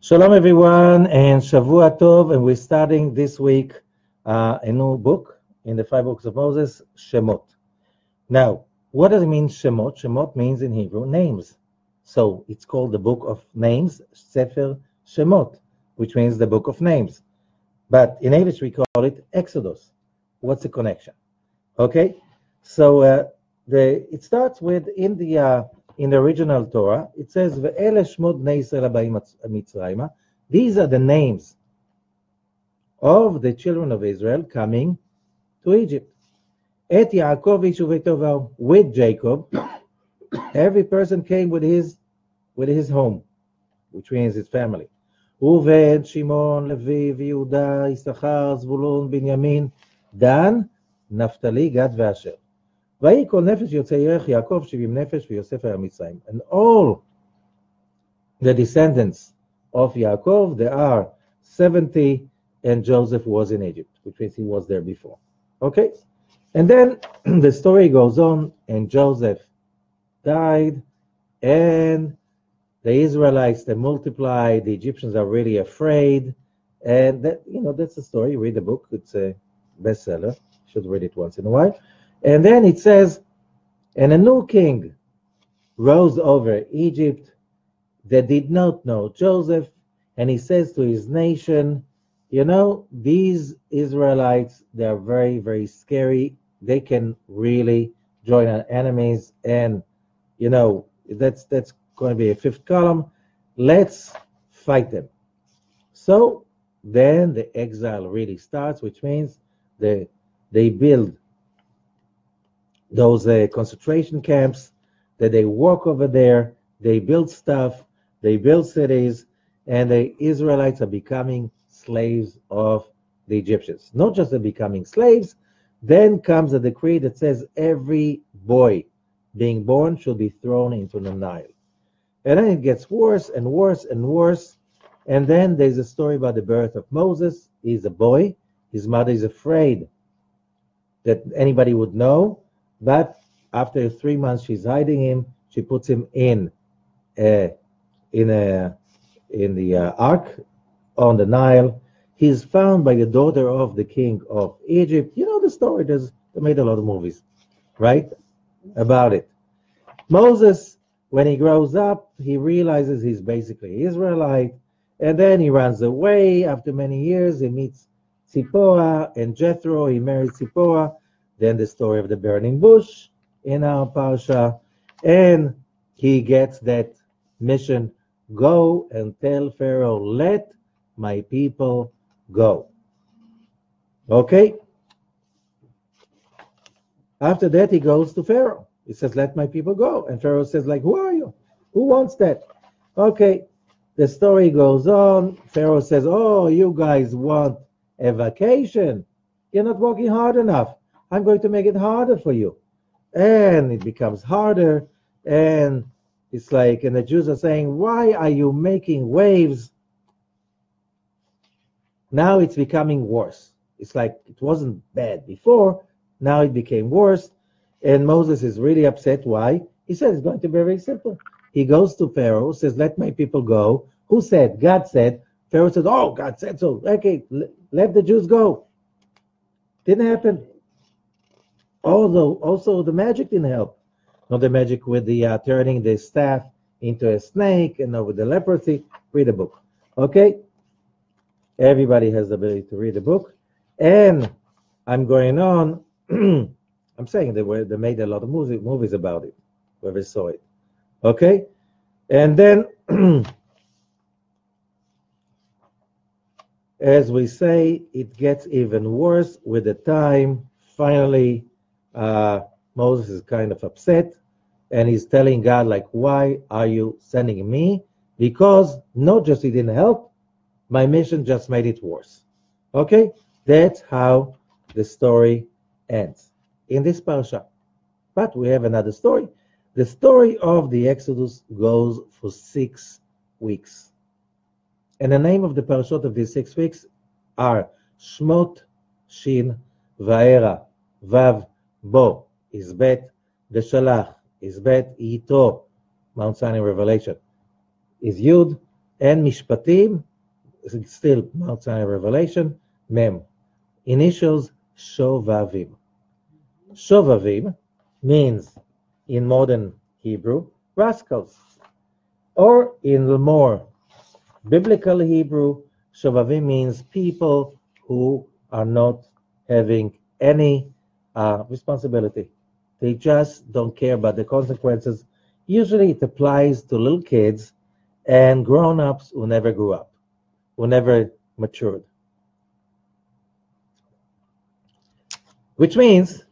Shalom everyone and Shavua Tov, and we're starting this week a new book in the five books of Moses, Shemot. Now, what does it mean Shemot? Shemot means in Hebrew names. So it's called the book of names, Sefer Shemot, which means the book of names. But in English we call it Exodus. What's the connection? Okay, so it starts with in the original Torah, it says, "Ve'ele shmot bnei Yisrael habayim mitzrayma." These are the names of the children of Israel coming to Egypt. Et Yaakov ish uveitovav, with Jacob, every person came with his home, which means his family. Reuven, Shimon, Levi, Yehuda, Issachar, Zvulun, Binyamin, Dan, Naphtali, Gad, ve'Asher. ויהי כל נפש יוצא ירך יעקב 70 נפש ויוסף היה מצרים. And all the descendants of Yaakov, there are 70, and Joseph was in Egypt, which means he was there before. Okay? And then the story goes on, and Joseph died, and the Israelites, they multiplied, the Egyptians are really afraid, and that's the story. Read the book, it's a bestseller. You should read it once in a while. And then it says, and a new king rose over Egypt that did not know Joseph, and he says to his nation, these Israelites, they are very, very scary. They can really join our enemies, and that's going to be a fifth column. Let's fight them. So then the exile really starts, which means they build those concentration camps, that they walk over there, they build stuff, they build cities, and the Israelites are becoming slaves of the Egyptians. Not just they're becoming slaves, then comes a decree that says every boy being born should be thrown into the Nile. And then it gets worse and worse and worse, and then there's a story about the birth of Moses. He's a boy, his mother is afraid that anybody would know, but after 3 months, she's hiding him. She puts him in the ark on the Nile. He's found by the daughter of the king of Egypt. You know the story. They made a lot of movies, right, about it. Moses, when he grows up, he realizes he's basically Israelite, and then he runs away. After many years, he meets Zipporah and Jethro. He marries Zipporah. Then the story of the burning bush in our parsha, and he gets that mission: go and tell Pharaoh, let my people go. Okay? After that, he goes to Pharaoh. He says, let my people go. And Pharaoh says, who are you? Who wants that? Okay, the story goes on. Pharaoh says, oh, you guys want a vacation. You're not working hard enough. I'm going to make it harder for you. And it becomes harder, and it's and the Jews are saying, why are you making waves? Now it's becoming worse. It's it wasn't bad before, now it became worse, and Moses is really upset. Why? He said it's going to be very simple. He goes to Pharaoh, says, let my people go. Who said? God said. Pharaoh says, oh, God said so. Okay, let the Jews go. Didn't happen. Although also the magic didn't help. Not the magic with the turning the staff into a snake and with the leprosy. Read the book. Okay? Everybody has the ability to read the book. And I'm going on. I'm saying they made a lot of movies about it. Whoever saw it. Okay? And then, as we say, it gets even worse with the time. Finally, Moses is kind of upset, and he's telling God, why are you sending me? Because not just he didn't help, my mission just made it worse. Okay? That's how the story ends in this parasha. But we have another story. The story of the Exodus goes for 6 weeks. And the name of the parashot of these 6 weeks are Shemot, Shin, Va'era, Vav, Bo is Bet, Veshalach is Bet, Ito, Mount Sinai Revelation is Yud, and Mishpatim, still Mount Sinai Revelation, Mem. Initials Shovavim. Shovavim means, in modern Hebrew, rascals. Or in the more biblical Hebrew, Shovavim means people who are not having any responsibility. They just don't care about the consequences. Usually it applies to little kids and grown-ups who never grew up, who never matured. Which means,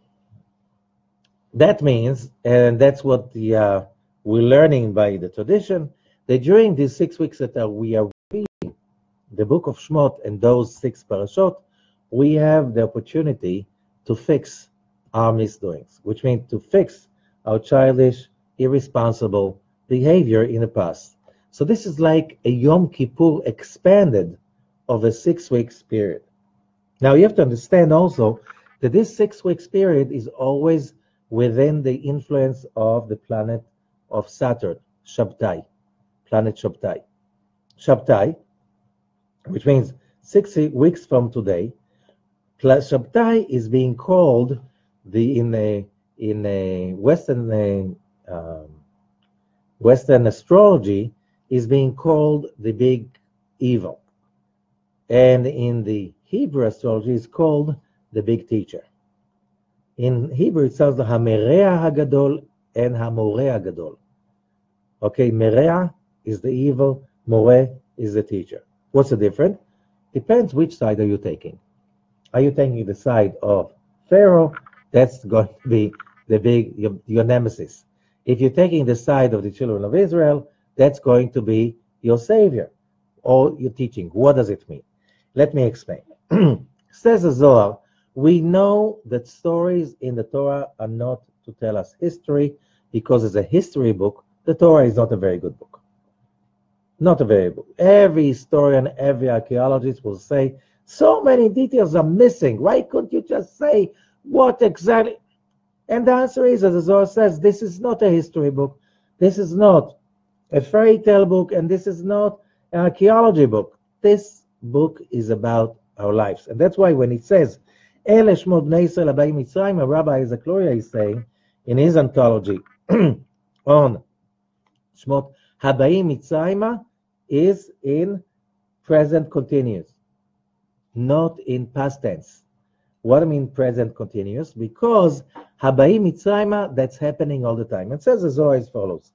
and that's what we're learning by the tradition, that during these 6 weeks that we are reading the book of Shemot and those 6 parashot, we have the opportunity to fix our misdoings, which means to fix our childish, irresponsible behavior in the past. So this is like a Yom Kippur expanded of a 6 weeks period. Now you have to understand also that this 6 weeks period is always within the influence of the planet of Saturn, Shabtai, planet Shabtai. Shabtai, which means 6 weeks from today, Shabtai is being called in a Western astrology is being called the big evil, and in the Hebrew astrology is called the big teacher. In Hebrew it says the Hamerea Hagadol and Hamoreh Hagadol. Okay, Merea is the evil, Moreh is the teacher. What's the difference? Depends which side are you taking. Are you taking the side of Pharaoh? That's going to be your nemesis. If you're taking the side of the children of Israel, that's going to be your savior or your teaching. What does it mean? Let me explain. Says the Zohar, we know that stories in the Torah are not to tell us history, because it's a history book. The Torah is not a very good book. Not a very good book. Every historian, every archaeologist will say, so many details are missing. Why couldn't you just say what exactly? And the answer is, as the Zohar says, this is not a history book. This is not a fairy tale book, and this is not an archaeology book. This book is about our lives. And that's why when it says, Ele Shmot Bnei Yisrael Habayim Mitzrayim, Rabbi Zakloria is saying in his anthology on Shmot, Habayim Mitzrayim is in present continuous, not in past tense. What I mean present continuous? Because Habayim Mitzrayim, that's happening all the time. It says the Zohar as follows.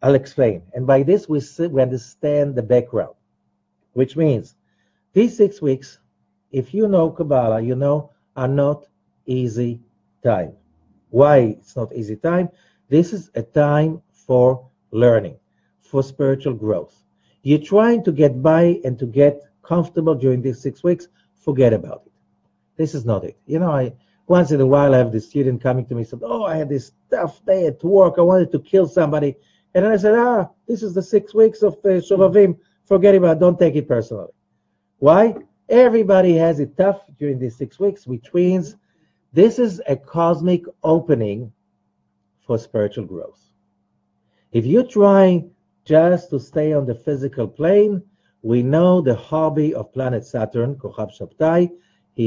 I'll explain. And by this we understand the background, which means these 6 weeks, if you know Kabbalah, you know, are not easy time. Why it's not easy time? This is a time for learning, for spiritual growth. You're trying to get by and to get comfortable during these 6 weeks, forget about it. This is not it. You know, I once in a while I have this student coming to me and said, oh, I had this tough day at work, I wanted to kill somebody. And then I said, this is the 6 weeks of Shovavim, forget about it, don't take it personally. Why? Everybody has it tough during these 6 weeks, which means this is a cosmic opening for spiritual growth. If you're trying just to stay on the physical plane, we know the hobby of planet Saturn, Kochab Shabtai.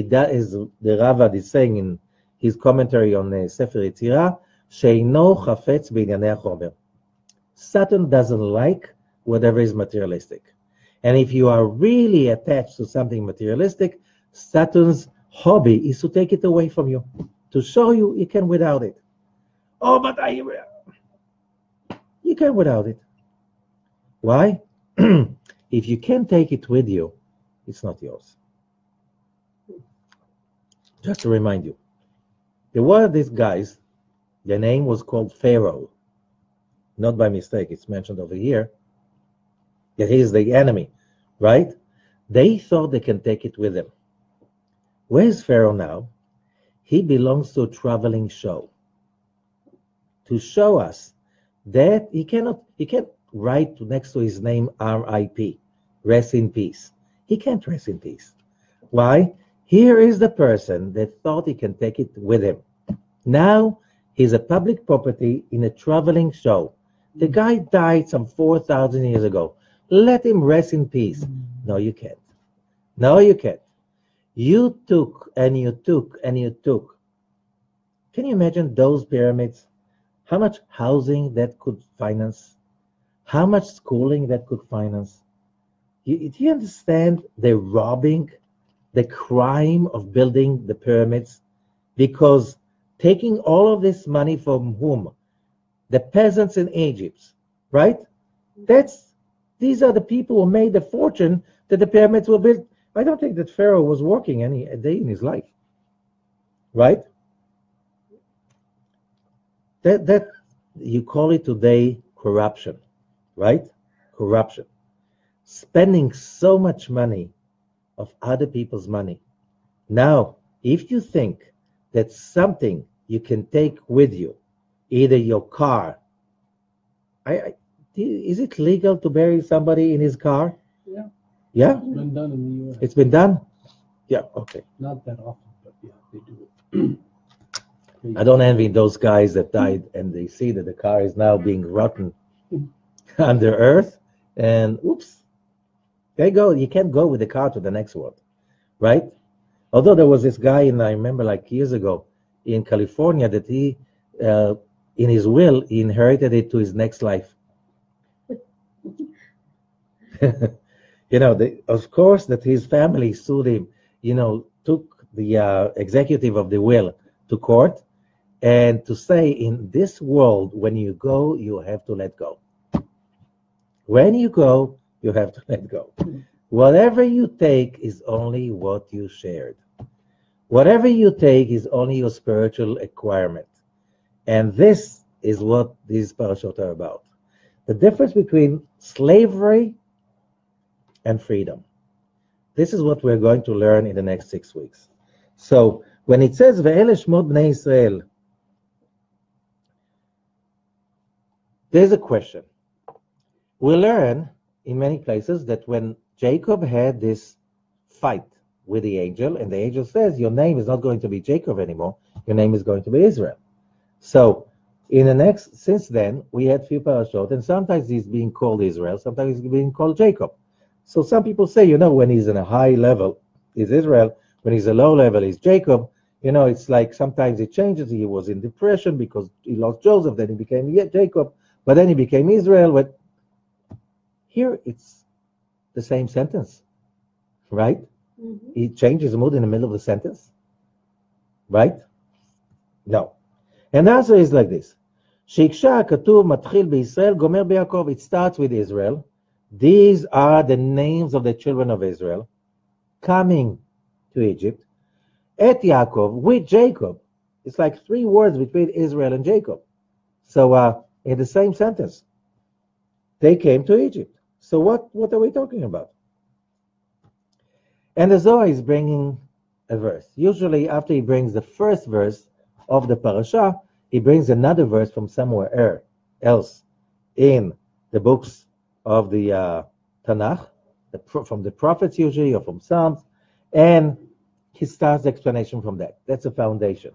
That is the Ravad is saying in his commentary on Sefer Yetzirah, Sheino Chafetz B'inyanei HaChomer. Saturn doesn't like whatever is materialistic. And if you are really attached to something materialistic, Saturn's hobby is to take it away from you, to show you can without it. Oh, but you can without it. Why? If you can't take it with you, it's not yours. Just to remind you, there were these guys, their name was called Pharaoh. Not by mistake, it's mentioned over here, that he is the enemy, right? They thought they can take it with them. Where is Pharaoh now? He belongs to a traveling show. To show us that he can't write next to his name R.I.P., rest in peace. He can't rest in peace. Why? Here is the person that thought he can take it with him. Now he's a public property in a traveling show. The guy died some 4,000 years ago. Let him rest in peace. No, you can't. No, you can't. You took and you took and you took. Can you imagine those pyramids? How much housing that could finance? How much schooling that could finance? Do you understand the robbing, the crime of building the pyramids? Because taking all of this money from whom? The peasants in Egypt, right? These are the people who made the fortune that the pyramids were built. I don't think that Pharaoh was working any day in his life, right? That you call it today corruption, right? Corruption. Spending so much money of other people's money. Now, if you think that something you can take with you, either your car, is it legal to bury somebody in his car? Yeah. Yeah? It's been done in the U.S. It's been done? Yeah, okay. Not that often, but yeah, they do it. I don't envy those guys that died and they see that the car is now being rotten under earth and oops, there you go. You can't go with the car to the next world, right? Although there was this guy, and I remember like years ago in California that he, in his will, he inherited it to his next life. Of course, that his family sued him, took the executive of the will to court and to say, in this world, when you go, you have to let go. When you go, you have to let go. Whatever you take is only what you shared. Whatever you take is only your spiritual acquirement. And this is what these parashot are about. The difference between slavery and freedom. This is what we're going to learn in the next 6 weeks. So when it says, Ve'ele Shemot Bnei Israel, there's a question. We learn in many places that when Jacob had this fight with the angel, and the angel says, your name is not going to be Jacob anymore, your name is going to be Israel. So since then, we had few parashot, and sometimes he's being called Israel, sometimes he's being called Jacob. So some people say, when he's in a high level, he's Israel, when he's a low level, he's Jacob. It's like sometimes it changes. He was in depression because he lost Joseph, then he became Jacob, but then he became Israel. But here it's the same sentence, right? Mm-hmm. He changes the mood in the middle of the sentence, right? No. And the answer is like this. Shiksha katuv matchil b'Yisrael gomer b'Yaakov. It starts with Israel. These are the names of the children of Israel coming to Egypt. Et Yaakov, with Jacob. It's like 3 words between Israel and Jacob. So in the same sentence, they came to Egypt. So what are we talking about? And the Zohar is bringing a verse. Usually after he brings the first verse of the parasha, he brings another verse from somewhere else in the books of the Tanakh, from the prophets usually, or from Psalms, and he starts the explanation from that. That's a foundation.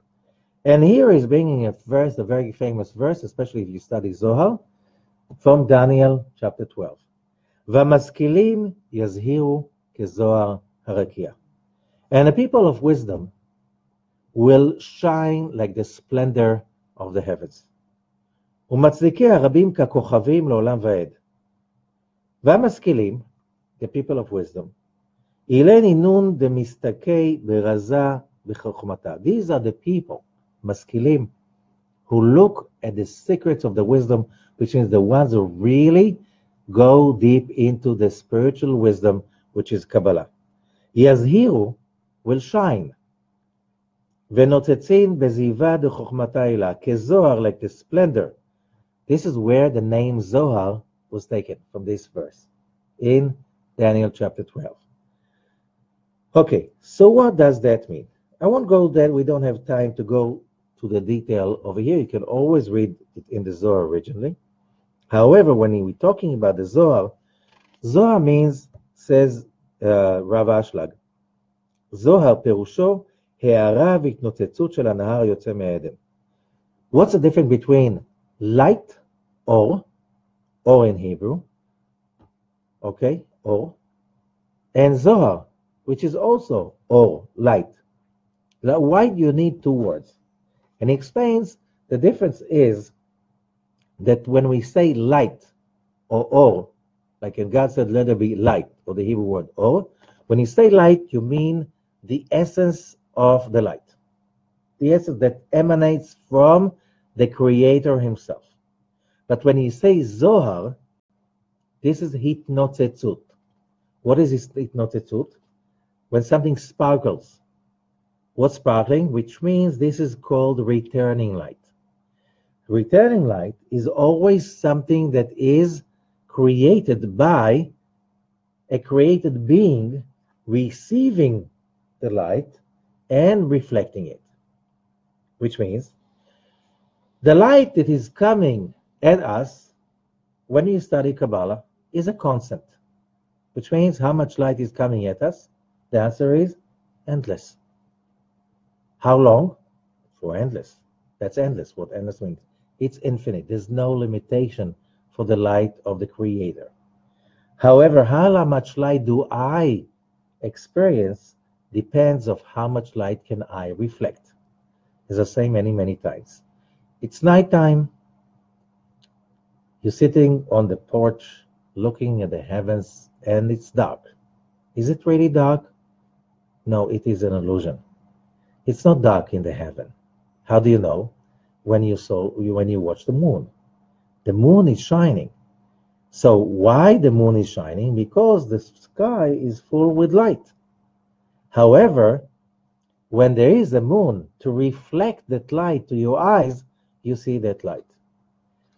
And here he's bringing a verse, a very famous verse, especially if you study Zohar, from Daniel chapter 12. V'maskilim yazhiru kezohar harakia. And the people of wisdom will shine like the splendor of the heavens. Umatzlikei harabim kakochavim leolam va'ed. V'maskilim, the people of wisdom, ileni nun demistakei beraza b'chokhmata. These are the people, maskilim, who look at the secrets of the wisdom, which means the ones who really go deep into the spiritual wisdom, which is Kabbalah. Yazhiru will shine. V'notzetzin beziva dechokhmata ila. Kezohar, like the splendor. This is where the name Zohar was taken, from this verse in Daniel chapter 12. Okay, so what does that mean? I won't go there. We don't have time to go to the detail over here. You can always read it in the Zohar originally. However, when we're talking about the Zohar, Zohar means, says Rav Ashlag, Zohar perusho הערה והתנוצצות של הנהר יוצא מעדן. What's the difference between light, or in Hebrew, okay, or, and Zohar, which is also or, light. Now, why do you need two words? And he explains the difference is that when we say light or, like in God said, let there be light, or the Hebrew word or, when you say light, you mean the essence of the light, the essence that emanates from the Creator Himself. But when you say Zohar, this is hitnotzetzut. What is hitnotzetzut? When something sparkles. What's sparkling? Which means this is called returning light. Returning light is always something that is created by a created being receiving the light and reflecting it. Which means the light that is coming at us when you study Kabbalah is a constant, which means how much light is coming at us. The answer is endless. How long? For endless. That's endless. What endless means? It's infinite. There's no limitation for the light of the Creator. However, how much light do I experience depends of how much light can I reflect. As I say many, many times. It's nighttime. You're sitting on the porch looking at the heavens and it's dark. Is it really dark? No, it is an illusion. It's not dark in the heaven. How do you know? When you watch the moon. The moon is shining. So why the moon is shining? Because the sky is full with light. However, when there is a moon to reflect that light to your eyes, you see that light.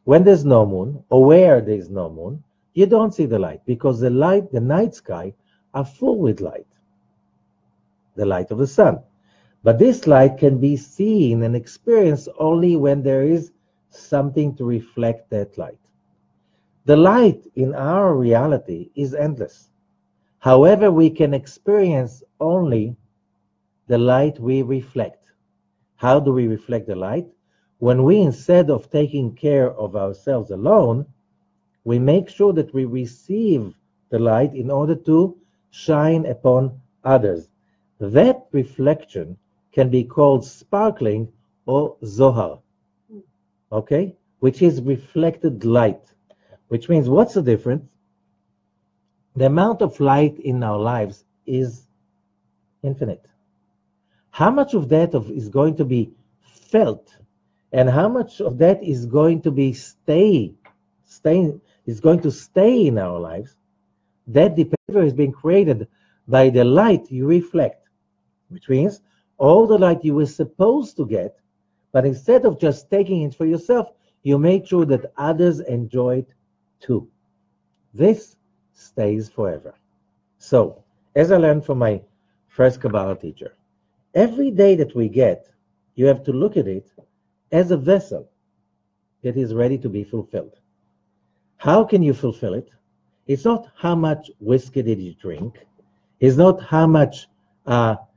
When there's no moon, or where there is no moon, you don't see the light because the night sky are full with light, the light of the sun. But this light can be seen and experienced only when there is something to reflect that light. The light in our reality is endless. However, we can experience only the light we reflect. How do we reflect the light? When we, instead of taking care of ourselves alone, we make sure that we receive the light in order to shine upon others. That reflection can be called sparkling or Zohar, okay? Which is reflected light, which means what's the difference? The amount of light in our lives is infinite. How much of that is going to be felt and how much of that is going to be is going to stay in our lives, that behavior is being created by the light you reflect, which means all the light you were supposed to get, but instead of just taking it for yourself, you make sure that others enjoy it too. This stays forever. So, as I learned from my first Kabbalah teacher, every day that we get, you have to look at it as a vessel that is ready to be fulfilled. How can you fulfill it? It's not how much whiskey did you drink. It's not how much, how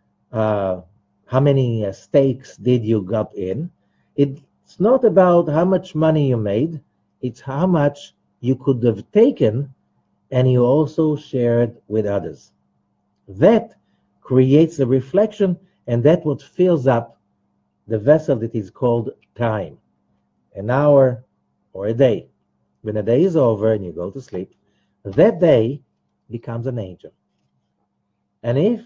many steaks did you got in. It's not about how much money you made. It's how much you could have taken and you also shared with others. That creates a reflection, and that what fills up the vessel that is called time, an hour or a day. When a day is over and you go to sleep, that day becomes an angel. And if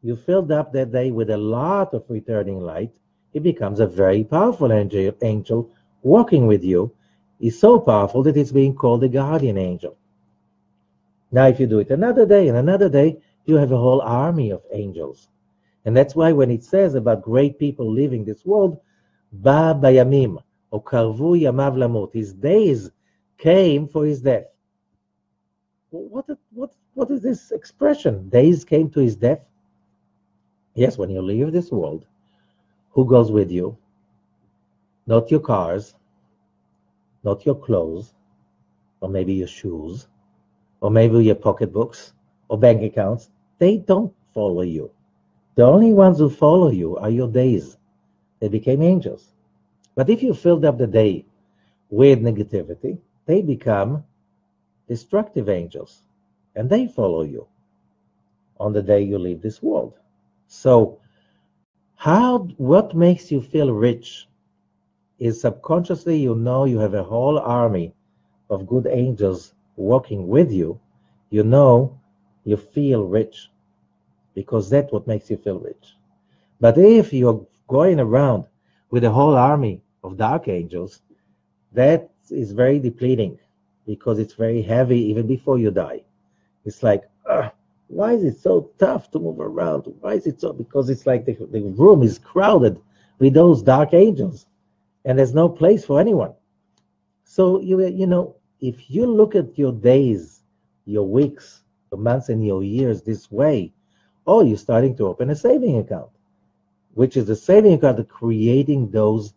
you filled up that day with a lot of returning light, it becomes a very powerful angel walking with you. It's so powerful that it's being called a guardian angel. Now, if you do it another day and another day, you have a whole army of angels. And that's why when it says about great people leaving this world, Ba bayamim, or karvu yamav lamut, his days came for his death. What is this expression? Days came to his death? Yes, when you leave this world, who goes with you? Not your cars, not your clothes, or maybe your shoes, or maybe your pocketbooks, or bank accounts. They don't follow you. The only ones who follow you are your days. They became angels. But if you filled up the day with negativity, they become destructive angels. and they follow you on the day you leave this world. So, what makes you feel rich is subconsciously you know you have a whole army of good angels walking with you. You know you feel rich because that's what makes you feel rich. But if you're going around with a whole army of dark angels, that is very depleting because it's very heavy even before you die. It's like, why is it so tough to move around? Why is it so? Because it's like the room is crowded with those dark angels and there's no place for anyone. So, if you look at your days, your weeks, your months, and your years this way, oh, you're starting to open a saving account, which is the saving account of creating those,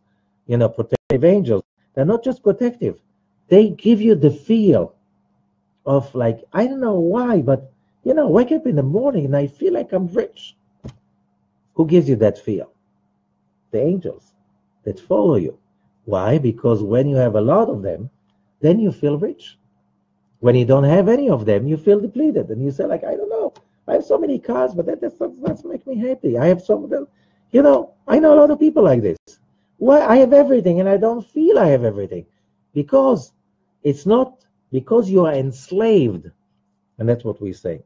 protective angels. They're not just protective. They give you the feel of like, I don't know why, but, wake up in the morning and I feel like I'm rich. Who gives you that feel? The angels that follow you. Why? Because when you have a lot of them, then you feel rich. When you don't have any of them, you feel depleted. And you say, like, I don't know, I have so many cars, but that doesn't make me happy. I have some of them. I know a lot of people like this. Why? I have everything and I don't feel I have everything. Because it's not because you are enslaved. And that's what we say.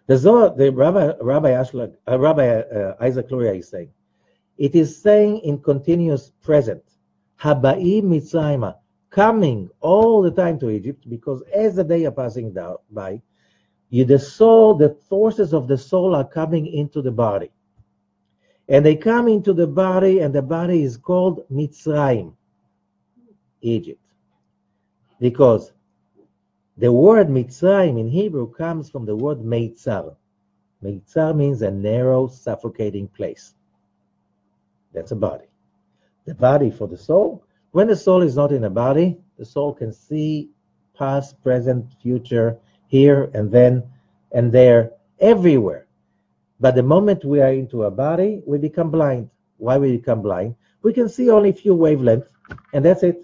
The Zohar, the Rabbi Isaac Luria is saying, it is saying in continuous present, Haba'im Mitzrayma, coming all the time to Egypt, because as the day are passing by, the forces of the soul are coming into the body. And they come into the body, and the body is called Mitzrayim, Egypt. Because the word Mitzrayim in Hebrew comes from the word Meitzar. Meitzar means a narrow, suffocating place. That's a body. The body for the soul. When the soul is not in a body, the soul can see past, present, future, here and then and there, everywhere. But the moment we are into a body, we become blind. Why we become blind? We can see only a few wavelengths, and that's it.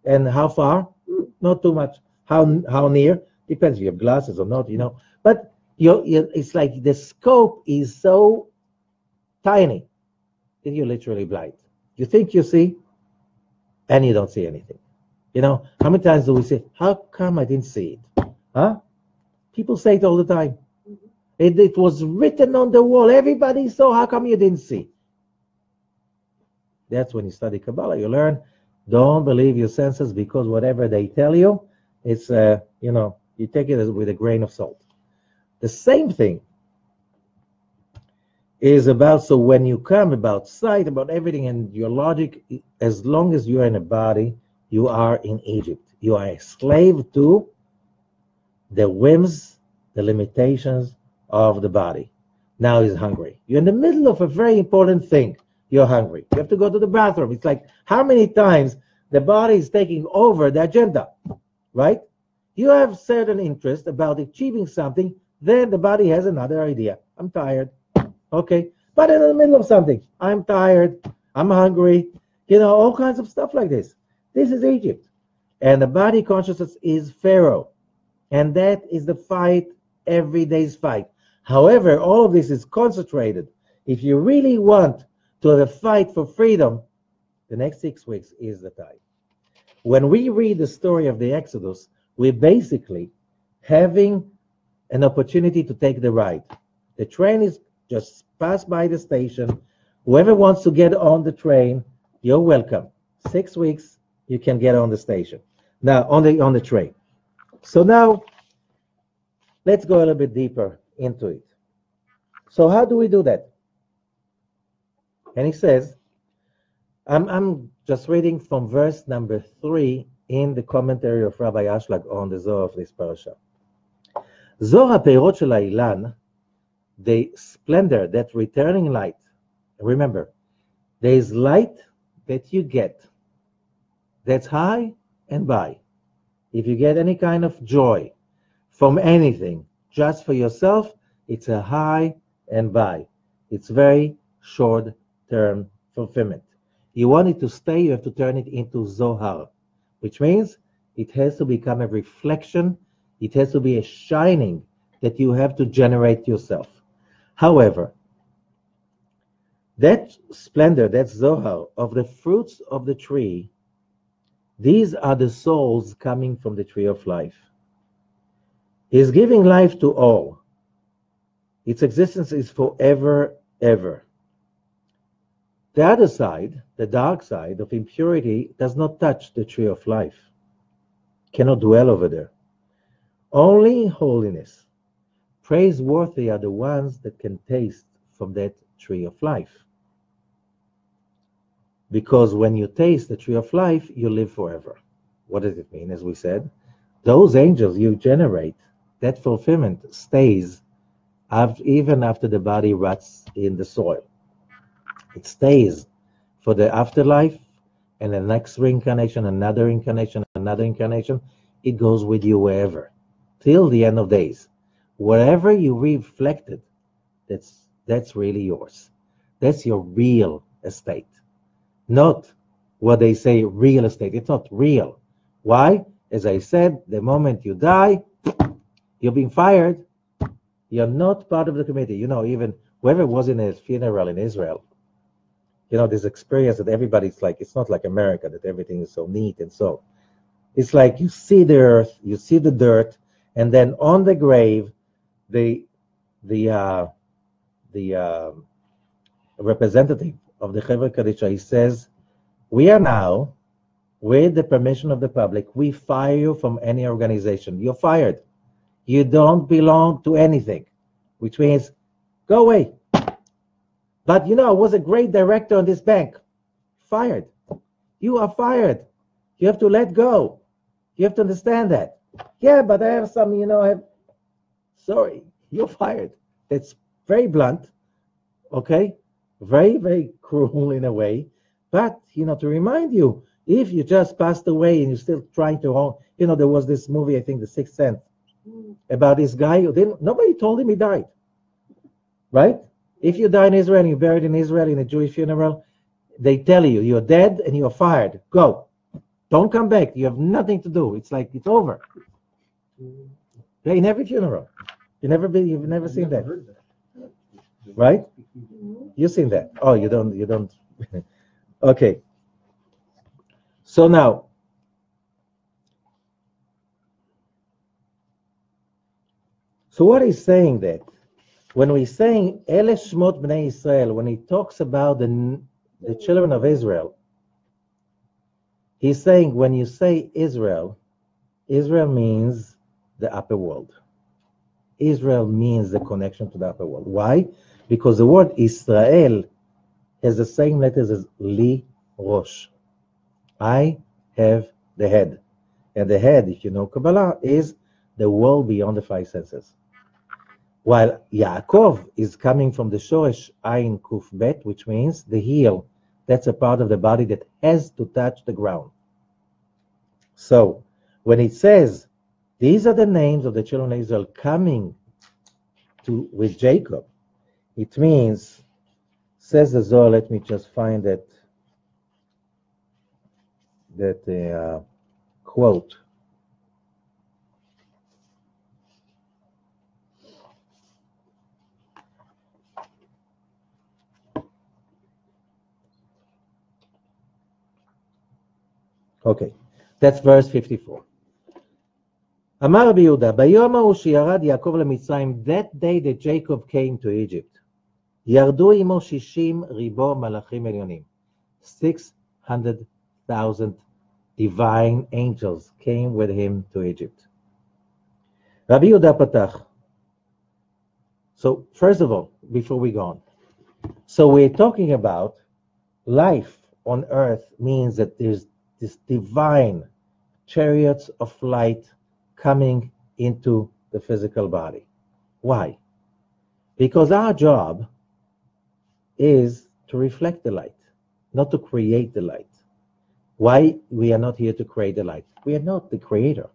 And how far? Not too much. How near? Depends if you have glasses or not, But it's like the scope is so tiny that you're literally blind. You think you see, and you don't see anything. How many times do we say, how come I didn't see it? Huh? People say it all the time. It was written on the wall. Everybody saw. How come you didn't see? That's when you study Kabbalah. You learn, don't believe your senses because whatever they tell you, it's, you take it with a grain of salt. The same thing is about, so when you come about sight, about everything and your logic, as long as you are in a body, you are in Egypt. You are a slave to the whims, the limitations of the body. Now he's hungry. You're in the middle of a very important thing. You're hungry. You have to go to the bathroom. It's like how many times the body is taking over the agenda, right? You have certain interest about achieving something, then the body has another idea. I'm tired. Okay. But in the middle of something, I'm tired. I'm hungry. All kinds of stuff like this. This is Egypt. And the body consciousness is Pharaoh. And that is the fight, every day's fight. However, all of this is concentrated. If you really want to have a fight for freedom, the next 6 weeks is the time. When we read the story of the Exodus, we're basically having an opportunity to take the ride. The train is just passed by the station. Whoever wants to get on the train, you're welcome. 6 weeks, you can get on the station. Now, on the train. So now, let's go a little bit deeper into it. So how do we do that? And he says, I'm just reading from verse number 3 in the commentary of Rabbi Ashlag on the Zohar of this parasha. Zohar Peirot shel Hailan, the splendor, that returning light. Remember, there is light that you get that's high and by. If you get any kind of joy from anything, just for yourself, it's a high and by. It's very short-term fulfillment. You want it to stay, you have to turn it into Zohar, which means it has to become a reflection It has to be a shining that you have to generate yourself. However, that splendor, that Zohar of the fruits of the tree, these are the souls coming from the tree of life. He is giving life to all. Its existence is forever, ever. The other side, the dark side of impurity, does not touch the tree of life, cannot dwell over there. Only holiness. Praiseworthy are the ones that can taste from that tree of life. Because when you taste the tree of life, you live forever. What does it mean? As we said, those angels you generate, that fulfillment stays even after the body rots in the soil. It stays for the afterlife and the next reincarnation, another incarnation, another incarnation. It goes with you wherever, till the end of days. Whatever you reflected, that's really yours. That's your real estate. Not what they say real estate. It's not real. Why? As I said, the moment you die, you're being fired. You're not part of the committee. Even whoever was in a funeral in Israel, this experience that everybody's like, it's not like America that everything is so neat and so. It's like you see the earth, you see the dirt, and then on the grave, the representative of the Chevra Kadisha, he says, we are now, with the permission of the public, we fire you from any organization. You're fired. You don't belong to anything, which means go away. But I was a great director on this bank. Fired. You are fired. You have to let go. You have to understand that. Yeah, but I have some, sorry, you're fired. That's very blunt, okay? Very, very cruel in a way. But, to remind you, if you just passed away and you're still trying to, there was this movie, I think, The Sixth Sense, about this guy who nobody told him he died, right? If you die in Israel and you're buried in Israel in a Jewish funeral, they tell you, you're dead and you're fired. Go. Don't come back. You have nothing to do. It's like, it's over. In every funeral. You've never seen that. Right? You've seen that. Oh, you don't. Okay. So now, so what he's saying that when we're saying Ele Shemot Bnei Israel, when he talks about the children of Israel, he's saying when you say Israel, Israel means the upper world. Israel means the connection to the upper world. Why? Because the word Israel has the same letters as Li Rosh. I have the head. And the head, if you know Kabbalah, is the world beyond the five senses. While Yaakov is coming from the Shoresh Ayin Kuf Bet, which means the heel. That's a part of the body that has to touch the ground. So, when it says, these are the names of the children of Israel coming with Jacob, it means, says the Zohar, let me just find that quote. Okay, that's verse 54. Amar Rabbi Yehuda, ביום ההוא שירד יעקב למצרים, that day that Jacob came to Egypt, ירדו עמו 60 ריבוא מלאכים עליונים. 600,000 divine angels came with him to Egypt. Rabbi Yehuda פתח. So, first of all, before we go on, so we're talking about life on earth means that there's this divine chariots of light coming into the physical body. Why? Because our job is to reflect the light, not to create the light. Why we are not here to create the light? We are not the creator.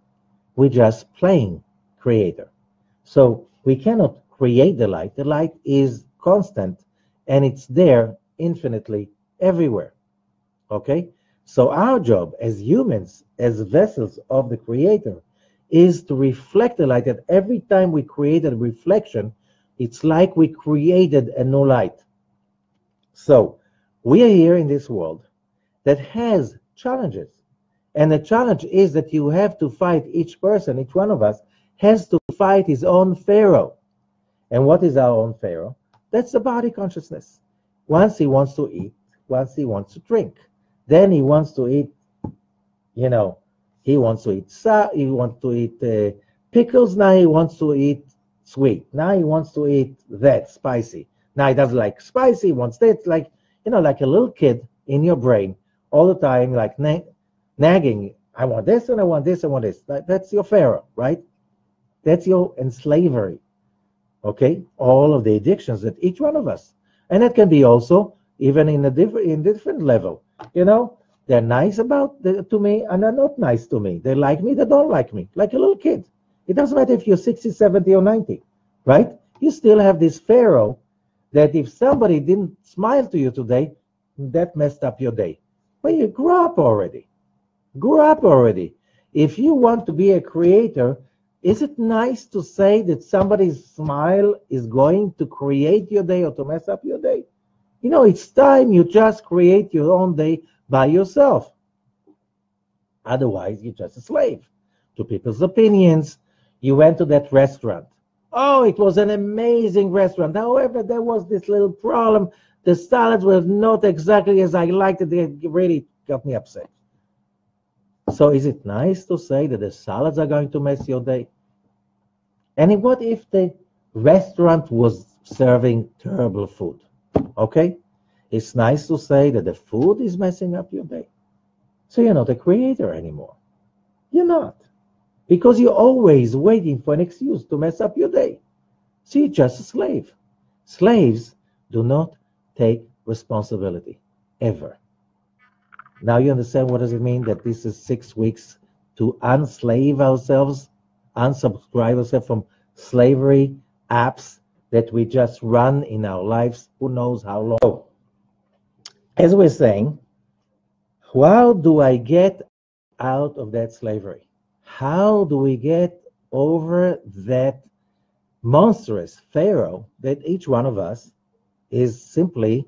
We're just playing creator. So we cannot create the light. The light is constant and it's there infinitely everywhere. Okay? So our job as humans, as vessels of the creator, is to reflect the light. That every time we create a reflection, it's like we created a new light. So we are here in this world that has challenges. And the challenge is that you have to fight, each person, each one of us has to fight his own Pharaoh. And what is our own Pharaoh? That's the body consciousness. Once he wants to eat, once he wants to drink, then he wants to eat, he wants to eat pickles. Now he wants to eat sweet. Now he wants to eat that spicy. Now he doesn't like spicy. He wants that. Like a little kid in your brain all the time, like nagging. I want this and I want this. I want this. That's your Pharaoh, right? That's your enslavery. Okay, all of the addictions that each one of us, and it can be also even in different level. They're nice to me and they're not nice to me. They like me, they don't like me, like a little kid. It doesn't matter if you're 60, 70, or 90, right? You still have this Pharaoh that if somebody didn't smile to you today, that messed up your day. But you grew up already. If you want to be a creator, is it nice to say that somebody's smile is going to create your day or to mess up your day? It's time you just create your own day by yourself. Otherwise, you're just a slave to people's opinions. You went to that restaurant. Oh, it was an amazing restaurant. However, there was this little problem. The salads were not exactly as I liked it. They really got me upset. So is it nice to say that the salads are going to mess your day? And what if the restaurant was serving terrible food? Okay? It's nice to say that the food is messing up your day. So you're not a creator anymore. You're not. Because you're always waiting for an excuse to mess up your day. So you're just a slave. Slaves do not take responsibility, ever. Now you understand what does it mean that this is 6 weeks to unslave ourselves, unsubscribe ourselves from slavery apps that we just run in our lives, who knows how long. As we're saying, how do I get out of that slavery? How do we get over that monstrous Pharaoh that each one of us is simply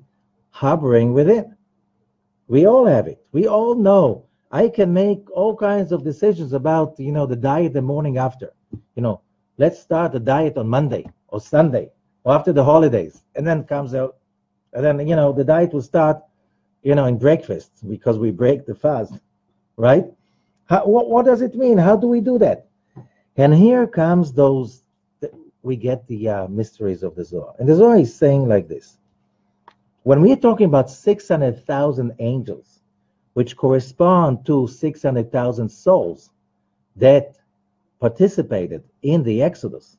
harboring within? We all have it. We all know. I can make all kinds of decisions about, the diet the morning after. Let's start the diet on Monday or Sunday or after the holidays. And then comes out, and then, the diet will start, in breakfast because we break the fast, right? What does it mean? How do we do that? And here comes we get the mysteries of the Zohar. And the Zohar is saying like this. When we're talking about 600,000 angels, which correspond to 600,000 souls that participated in the Exodus,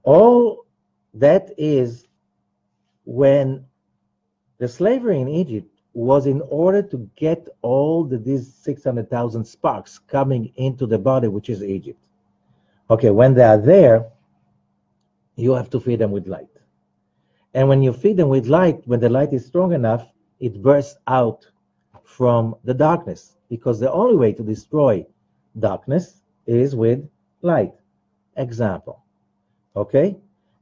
all that is when the slavery in Egypt was in order to get all these 600,000 sparks coming into the body, which is Egypt. Okay, when they are there, you have to feed them with light. And when you feed them with light, when the light is strong enough, it bursts out from the darkness, because the only way to destroy darkness is with light. Example. Okay?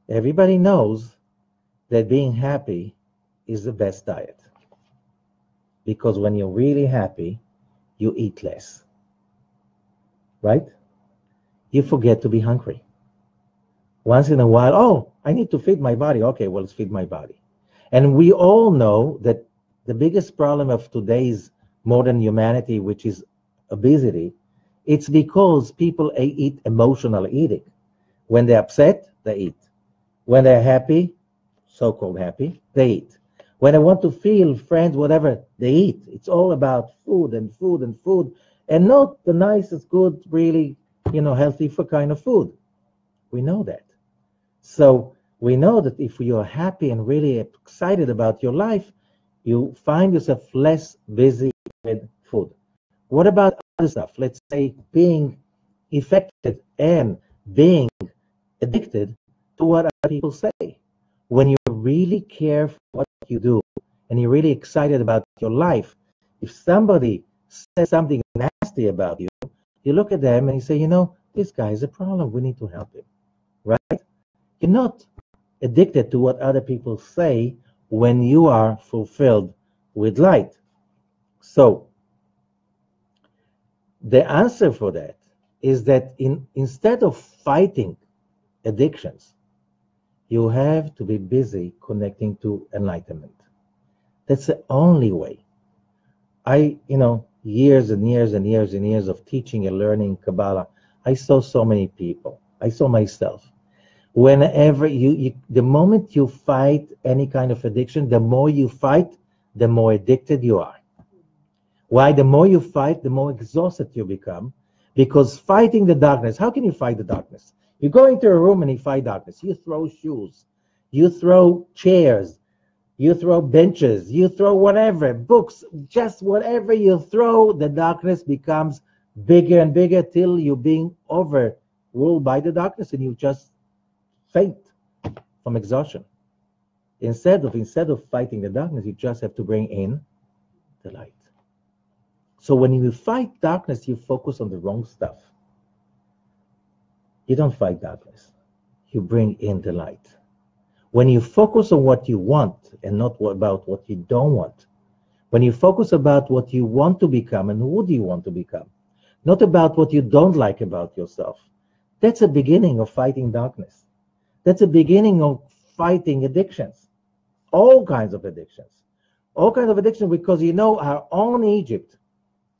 Everybody knows that being happy is the best diet. Because when you're really happy, you eat less. Right? You forget to be hungry. Once in a while, oh, I need to feed my body. Okay, well, let's feed my body. And we all know that the biggest problem of today's modern humanity, which is obesity, it's because people eat emotional eating. When they're upset, they eat. When they're happy, so-called happy, they eat. When they want to feel friends, whatever, they eat. It's all about food and food and food, and not the nicest, good, really, healthy for kind of food. We know that. So we know that if you're happy and really excited about your life, you find yourself less busy with food. What about other stuff? Let's say being affected and being addicted to what other people say. When you really care for what you do and you're really excited about your life, if somebody says something nasty about you, you look at them and you say, this guy is a problem. We need to help him, right? You're not addicted to what other people say when you are fulfilled with light. So the answer for that is that instead of fighting addictions, you have to be busy connecting to enlightenment. That's the only way. Years and years and years and years of teaching and learning Kabbalah, I saw so many people. I saw myself. Whenever the moment you fight any kind of addiction, the more you fight, the more addicted you are. Why? The more you fight, the more exhausted you become. Because fighting the darkness, how can you fight the darkness? You go into a room and you fight darkness. You throw shoes, you throw chairs, you throw benches, you throw whatever, books, just whatever you throw, the darkness becomes bigger and bigger till you're being overruled by the darkness and you just faint from exhaustion. Instead of fighting the darkness, you just have to bring in the light. So when you fight darkness, you focus on the wrong stuff. You don't fight darkness. You bring in the light. When you focus on what you want and not about what you don't want, when you focus about what you want to become and who do you want to become, not about what you don't like about yourself, that's a beginning of fighting darkness. That's a beginning of fighting addictions, all kinds of addictions. All kinds of addictions because our own Egypt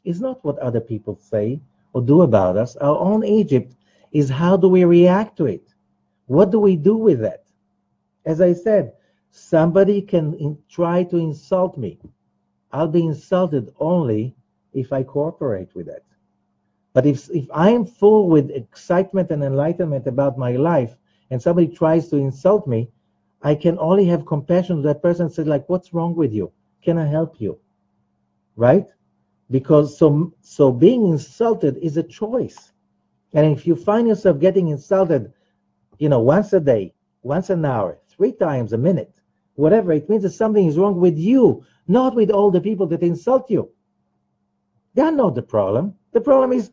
is not what other people say or do about us. Our own Egypt is how do we react to it? What do we do with that? As I said, somebody can try to insult me. I'll be insulted only if I cooperate with that. But if I'm full with excitement and enlightenment about my life and somebody tries to insult me, I can only have compassion to that person and say, like, what's wrong with you? Can I help you? Right? Because so being insulted is a choice. And if you find yourself getting insulted, once a day, once an hour, 3 times a minute, whatever, it means that something is wrong with you, not with all the people that insult you. They're not the problem. The problem is,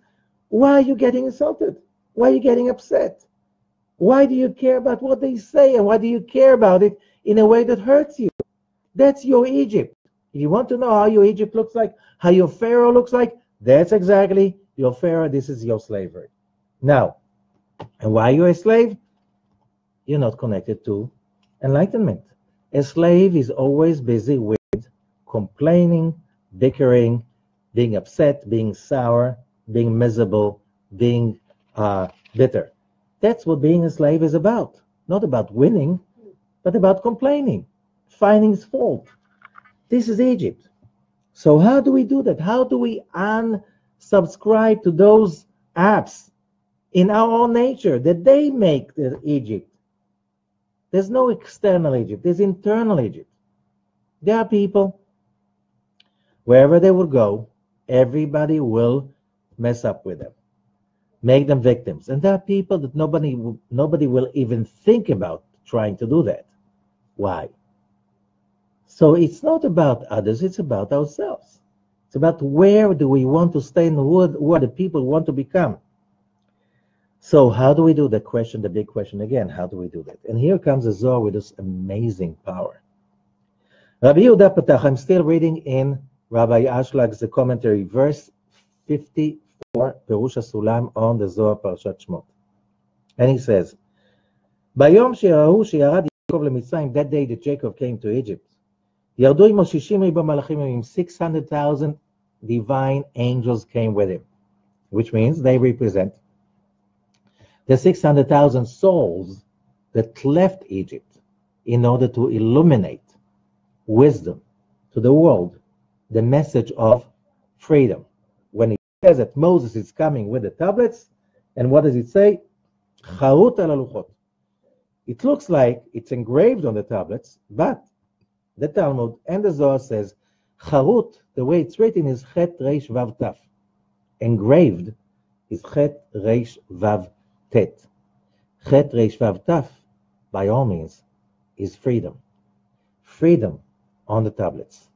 why are you getting insulted? Why are you getting upset? Why do you care about what they say? And why do you care about it in a way that hurts you? That's your Egypt. If you want to know how your Egypt looks like, how your Pharaoh looks like, that's exactly your Pharaoh. This is your slavery. Now, and why you're a slave? You're not connected to enlightenment. A slave is always busy with complaining, bickering, being upset, being sour, being miserable, being bitter. That's what being a slave is about. Not about winning, but about complaining, finding fault. This is Egypt. So how do we do that? How do we unsubscribe to those apps in our own nature that they make the Egypt? There's no external Egypt. There's internal Egypt. There are people, wherever they will go, everybody will mess up with them, make them victims. And there are people that nobody will even think about trying to do that. Why? So it's not about others, it's about ourselves. It's about where do we want to stay and who are the people we want to become. So how do we do the question, the big question again, how do we do that? And here comes the Zohar with this amazing power. Rabbi Yehuda Patach, I'm still reading in Rabbi Ashlag's commentary, verse 54, Perush HaSulam on the Zohar Parashat Shemot. And he says, Bayom she'arahu she'yarad Yaakov leMitzrayim, that day that Jacob came to Egypt, Yardu imo 60 riba malachim, 600,000 divine angels came with him, which means they represent the 600,000 souls that left Egypt in order to illuminate wisdom to the world, the message of freedom. When it says that Moses is coming with the tablets, and what does it say? Charut al haluchot. It looks like it's engraved on the tablets, but the Talmud and the Zohar says Charut, the way it's written, is Chet Reish Vav Taf. Engraved is Chet Reish Vav Tet. Chet Reish Vav Taf, by all means, is freedom. Freedom on the tablets.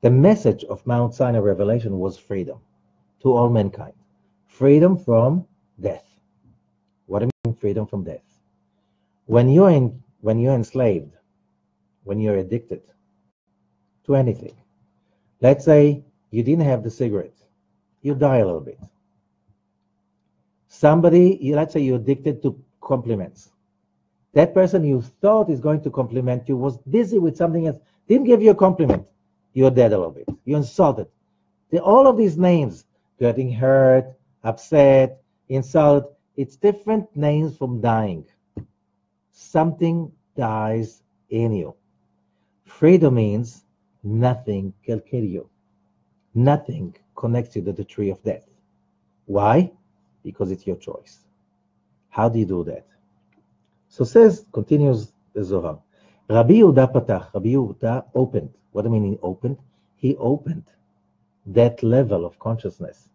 The message of Mount Sinai revelation was freedom to all mankind. Freedom from death. What do I mean freedom from death? When you're enslaved, when you're addicted to anything, let's say you didn't have the cigarette, you die a little bit. Let's say you're addicted to compliments. That person you thought is going to compliment you was busy with something else, didn't give you a compliment. You're dead a little bit. You're insulted. All of these names, getting hurt, upset, insult, it's different names from dying. Something dies in you. Freedom means nothing can kill you. Nothing connects you to the tree of death. Why? Because it's your choice. How do you do that? So continues the Zohar. Rabbi Yehuda patach. Rabbi Yehuda opened. What do I mean he opened? He opened that level of consciousness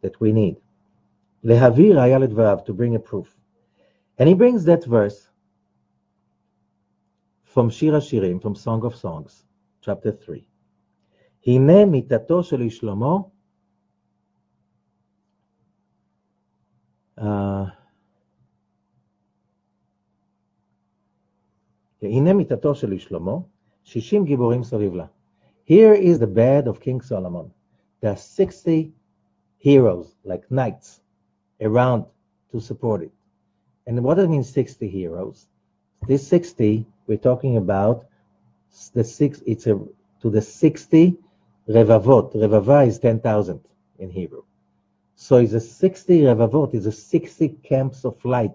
that we need. Lehavir raya ledvarav, to bring a proof. And he brings that verse from Shir HaShirim, from Song of Songs, chapter 3. Hine mitato shel Shlomo הנה מיתתו של שלמה, 60 גיבורים סביב לה. Here is the bed of King Solomon. There are 60 heroes, like knights, around to support it. And what does it mean 60 heroes? This 60, we're talking about the 60 revavot. Revava is 10,000 in Hebrew. So it's a 60 revavot, it's a 60 camps of light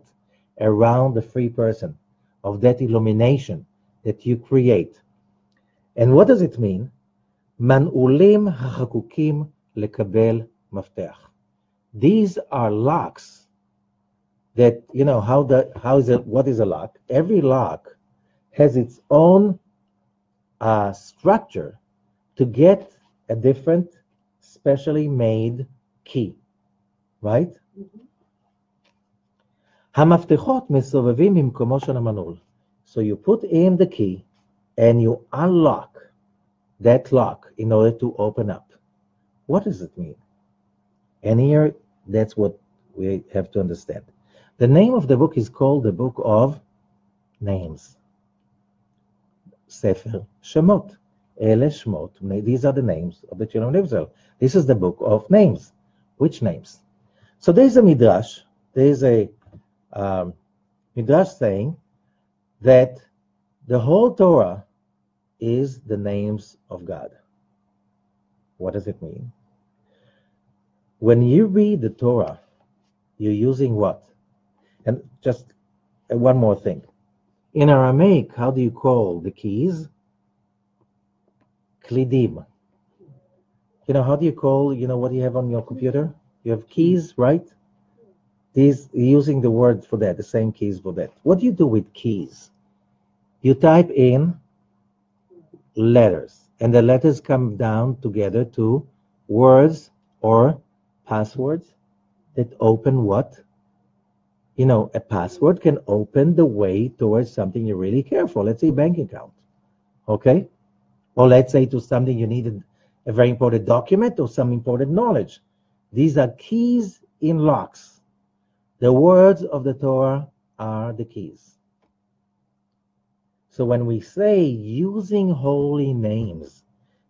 around the free person, of that illumination that you create. And what does it mean? Man'ulim hachakukim lekabel mafteach. These are locks that, what is a lock? Every lock has its own structure to get a different, specially made key, right? המפתחות מסובבים ממקומו של המנעול. So you put in the key and you unlock that lock in order to open up. What does it mean? And here, that's what we have to understand. The name of the book is called the Book of Names. Sefer Shemot. Ele Shemot. These are the names of the children of Israel. This is the book of names. Which names? So there is a midrash. There is a midrash saying that the whole Torah is the names of God. What does it mean? When you read the Torah, you're using what? And just one more thing. In Aramaic, how do you call the keys? Klidim. How do you call, what you have on your computer? You have keys, right? These, using the word for that, the same keys for that. What do you do with keys? You type in letters, and the letters come down together to words or passwords that open what? A password can open the way towards something you really care for. Let's say a bank account, okay? Or let's say to something you needed, a very important document or some important knowledge. These are keys in locks. The words of the Torah are the keys. So when we say using holy names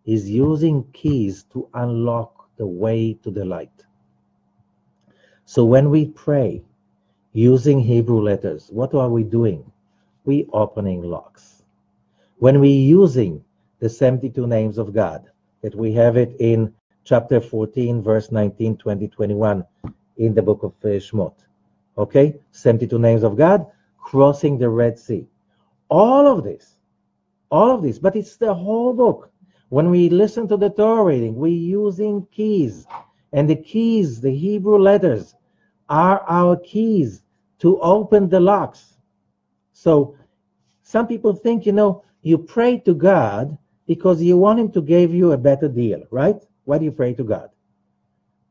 is using keys to unlock the way to the light. So when we pray using Hebrew letters, what are we doing? We opening locks. When we using the 72 names of God, that we have it in chapter 14, verse 19, 20, 21 in the book of Shemot. Okay, 72 names of God, crossing the Red Sea. All of this, but it's the whole book. When we listen to the Torah reading, we're using keys. And the keys, the Hebrew letters, are our keys to open the locks. So some people think, you pray to God because you want him to give you a better deal, right? Why do you pray to God?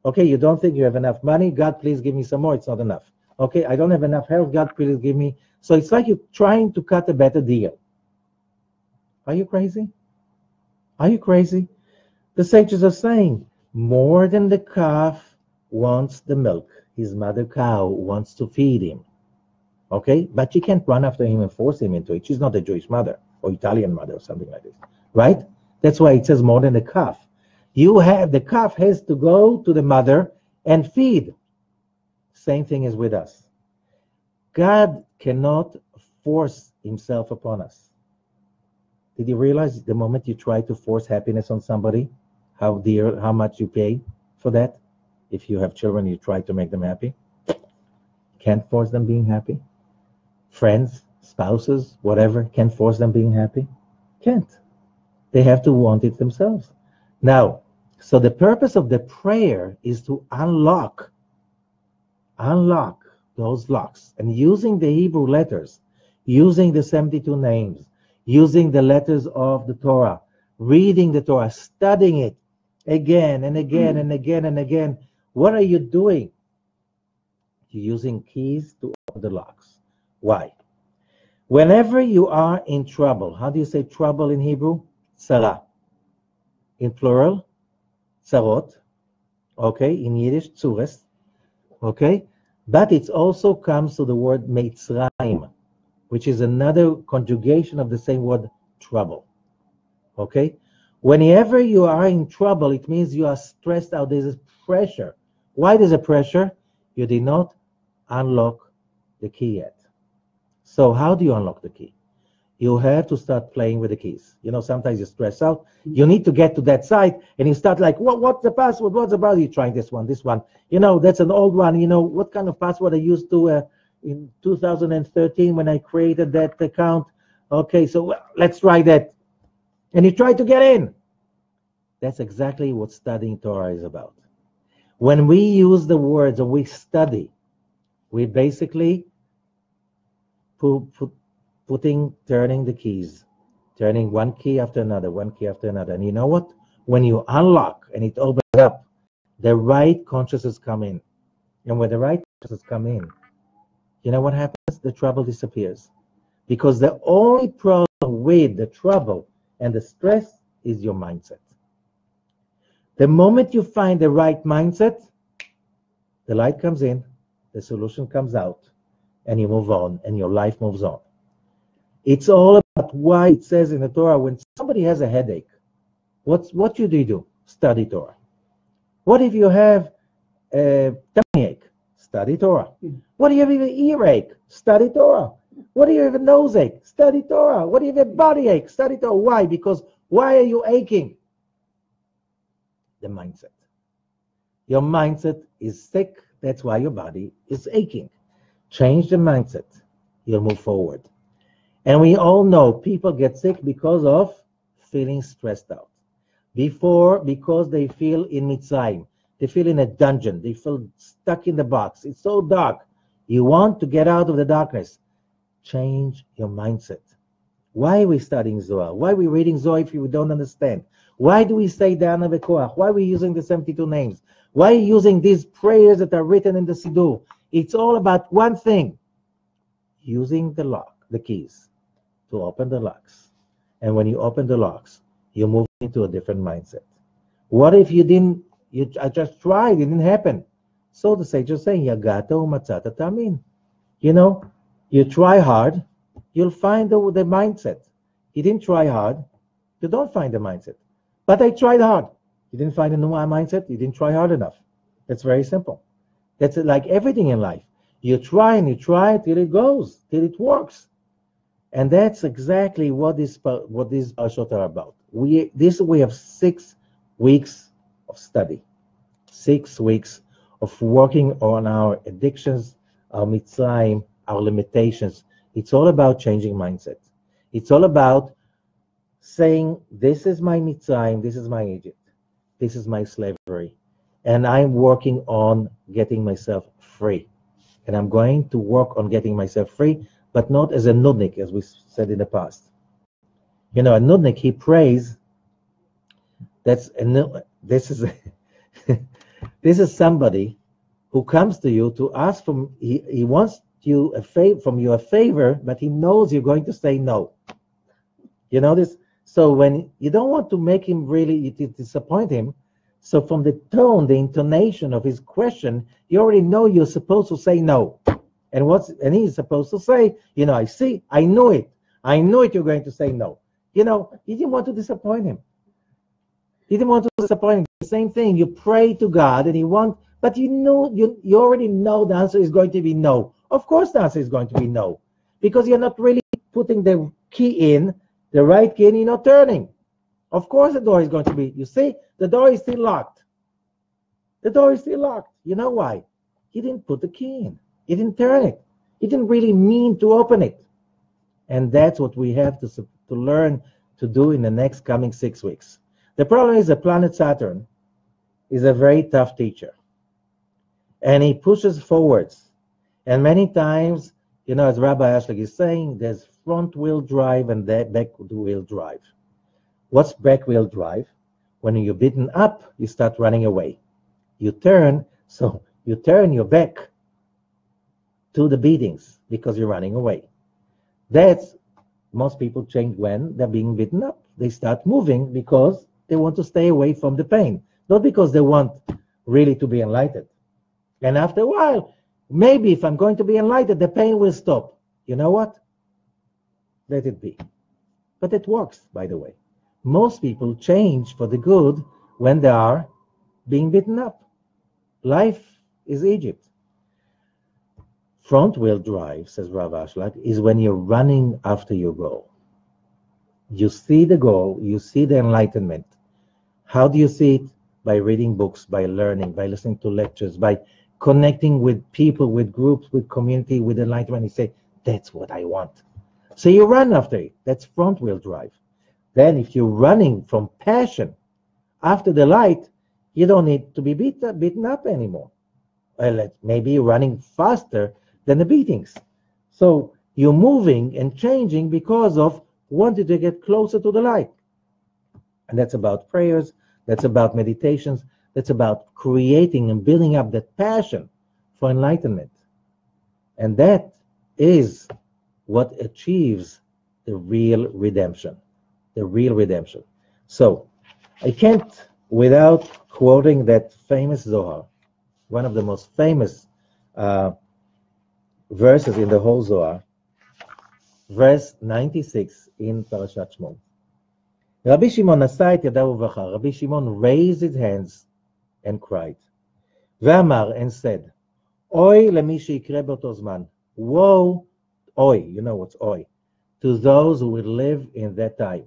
Okay, you don't think you have enough money. God, please give me some more. It's not enough. Okay, I don't have enough health. God, please give me. So it's like you're trying to cut a better deal. Are you crazy? Are you crazy? The sages are saying, more than the calf wants the milk. His mother cow wants to feed him. Okay, but you can't run after him and force him into it. She's not a Jewish mother or Italian mother or something like this, right? That's why it says more than the calf. The calf has to go to the mother and feed. Same thing is with us. God cannot force himself upon us. Did you realize the moment you try to force happiness on somebody, how much you pay for that? If you have children, you try to make them happy. Can't force them being happy. Friends, spouses, whatever, can't force them being happy. Can't. They have to want it themselves. Now, so the purpose of the prayer is to unlock those locks. And using the Hebrew letters, using the 72 names, using the letters of the Torah, reading the Torah, studying it again and again and again and again. What are you doing? You're using keys to open the locks. Why? Whenever you are in trouble, how do you say trouble in Hebrew? Tzara. In plural, tzarot. Okay, in Yiddish, tzures. Okay, but it also comes to the word Mitzrayim, which is another conjugation of the same word trouble. Okay, whenever you are in trouble, it means you are stressed out. There's a pressure. Why there's a pressure? You did not unlock the key yet. So how do you unlock the key? You have to start playing with the keys. You know, sometimes you stress out. You need to get to that site, and you start like, what's the password? What's about? You trying this one. You know, that's an old one. You know, what kind of password I used to in 2013 when I created that account? Okay, so let's try that. And you try to get in. That's exactly what studying Torah is about. When we use the words and we study, we basically turning the keys, turning one key after another, one key after another. And you know what? When you unlock and it opens up, the right consciousness come in. And when the right consciousness come in, you know what happens? The trouble disappears. Because the only problem with the trouble and the stress is your mindset. The moment you find the right mindset, the light comes in, the solution comes out, and you move on, and your life moves on. It's all about why it says in the Torah, when somebody has a headache, what should you do? Study Torah. What if you have a tummy ache? Study Torah. What if you have an earache? Study Torah. What if you have a nose ache? Study Torah. What if you have a body ache? Study Torah. Why? Because why are you aching? The mindset. Your mindset is sick. That's why your body is aching. Change the mindset. You'll move forward. And we all know people get sick because of feeling stressed out. Because they feel in Mitzrayim. They feel in a dungeon. They feel stuck in the box. It's so dark. You want to get out of the darkness. Change your mindset. Why are we studying Zohar? Why are we reading Zohar if we don't understand? Why do we say Dana Bekoach? Why are we using the 72 names? Why are you using these prayers that are written in the Siddur? It's all about one thing. Using the keys to open the locks. And when you open the locks, you move into a different mindset. What if I just tried, it didn't happen? So the sage is saying, Yagata umatzata tamin. You know, you try hard, you'll find the mindset. You didn't try hard, you don't find the mindset. But I tried hard. You didn't find a new mindset, you didn't try hard enough. That's very simple. That's like everything in life. You try and you try till it goes, till it works. And that's exactly what these parashot are about. We have 6 weeks of study, 6 weeks of working on our addictions, our mitzrayim, our limitations. It's all about changing mindset. It's all about saying, this is my mitzrayim, this is my Egypt, this is my slavery, and I'm working on getting myself free. And I'm going to work on getting myself free, but not as a nudnik, as we said in the past. You know, a nudnik, he prays. This is somebody who comes to you to ask from. He wants you from you a favor, but he knows you're going to say no. You know this. So when you don't want to make him really disappoint him, so from the tone, the intonation of his question, you already know you're supposed to say no. And he's supposed to say, I knew it. I knew it, you're going to say no. He didn't want to disappoint him. He didn't want to disappoint him. The same thing, you pray to God but you already know the answer is going to be no. Of course the answer is going to be no. Because you're not really putting the right key in, you're not turning. Of course the door is going to be, you see, the door is still locked. The door is still locked. You know why? He didn't put the key in. He didn't turn it. He didn't really mean to open it. And that's what we have to learn to do in the next coming 6 weeks. The problem is the planet Saturn is a very tough teacher. And he pushes forwards. And many times, as Rabbi Ashlag is saying, there's front wheel drive and back wheel drive. What's back wheel drive? When you're beaten up, you start running away. You turn your back to the beatings because you're running away. That's most people change when they're being beaten up. They start moving because they want to stay away from the pain, not because they want really to be enlightened. And after a while, maybe if I'm going to be enlightened, the pain will stop. You know what? Let it be. But it works, by the way. Most people change for the good when they are being beaten up. Life is Egypt. Front wheel drive, says Rav Ashlag, is when you're running after your goal. You see the goal, you see the enlightenment. How do you see it? By reading books, by learning, by listening to lectures, by connecting with people, with groups, with community, with enlightenment. You say, that's what I want. So you run after it. That's front wheel drive. Then if you're running from passion after the light, you don't need to be beaten up anymore. Well, maybe you're running faster than the beatings. So you're moving and changing because of wanting to get closer to the light. And that's about prayers, that's about meditations, that's about creating and building up that passion for enlightenment. And that is what achieves the real redemption. The real redemption. So I can't, without quoting that famous Zohar, one of the most famous verses in the whole Zohar, verse 96 in Parashat Shemot. Rabbi Shimon nasa et yadav uvacha. Rabbi Shimon raised his hands and cried. Ve'amar, and said, Oy lemi sheikre be'oto zman. Woe, oy, you know what's oy, to those who will live in that time,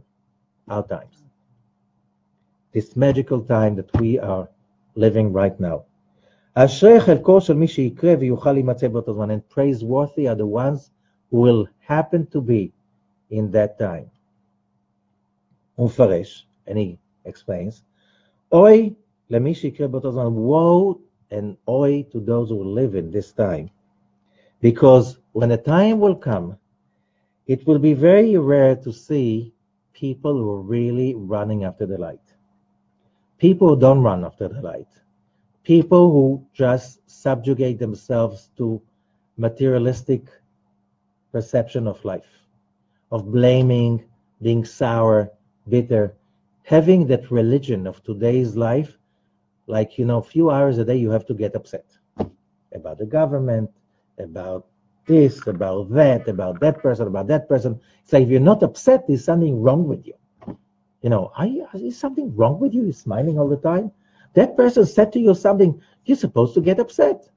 our times. This magical time that we are living right now. Ashrei chelko shel mi sheikre v'yuchal yimatzeh be'oto zman. And praiseworthy are the ones who will happen to be in that time. Umfaresh, and he explains, Oy lemi sheikre be'oto zman. Woe and oy to those who will live in this time. Because when a time will come, it will be very rare to see people who are really running after the light. People who don't run after the light. People who just subjugate themselves to materialistic perception of life, of blaming, being sour, bitter, having that religion of today's life, like, a few hours a day you have to get upset about the government, about this, about that person. It's like if you're not upset, there's something wrong with you. Is something wrong with you? You're smiling all the time. That person said to you something, you're supposed to get upset.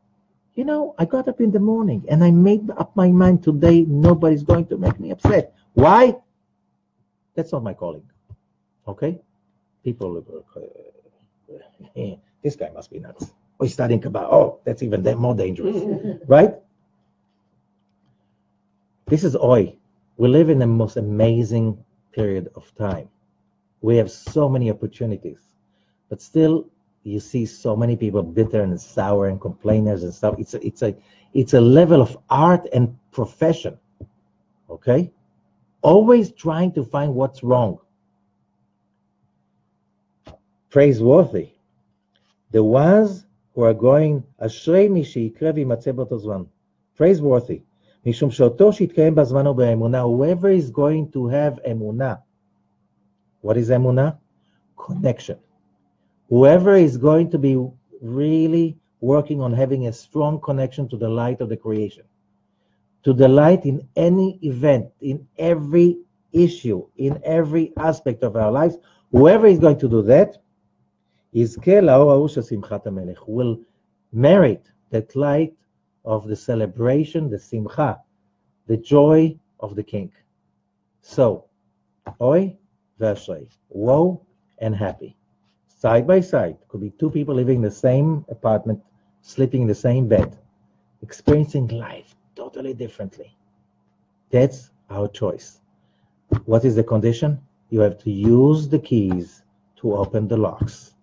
I got up in the morning and I made up my mind today, nobody's going to make me upset. Why? That's not my calling. Okay? People, this guy must be nuts. Or he's studying Kabbalah. That's even more dangerous. Right? This is Oy. We live in the most amazing period of time. We have so many opportunities, but still you see so many people bitter and sour and complainers and stuff. It's a level of art and profession. Okay? Always trying to find what's wrong. Praiseworthy. The ones who are going, Ashrei mi sheikre v'yimatzeh be'oto zman. Praiseworthy. Mishum she'oto shitkayem b'zmano be'emunah. Whoever is going to have emunah. What is emunah? Connection. Whoever is going to be really working on having a strong connection to the light of the creation. to delight in any event, in every issue, in every aspect of our lives. Whoever is going to do that, יזכה לאור ההוא של שמחת המלך, will merit that light of the celebration, the simcha, the joy of the king. So, oy ve'ashrei, woe and happy. Side by side, could be two people living in the same apartment, sleeping in the same bed, experiencing life totally differently. That's our choice. What is the condition? You have to use the keys to open the locks.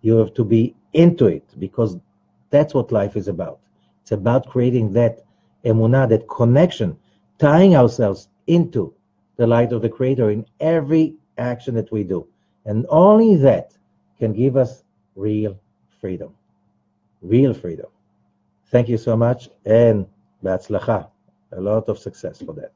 You have to be into it, because that's what life is about. It's about creating that emunah, that connection, tying ourselves into the light of the Creator in every action that we do. And only that can give us real freedom. Real freedom. Thank you so much, and בהצלחה. A lot of success for that.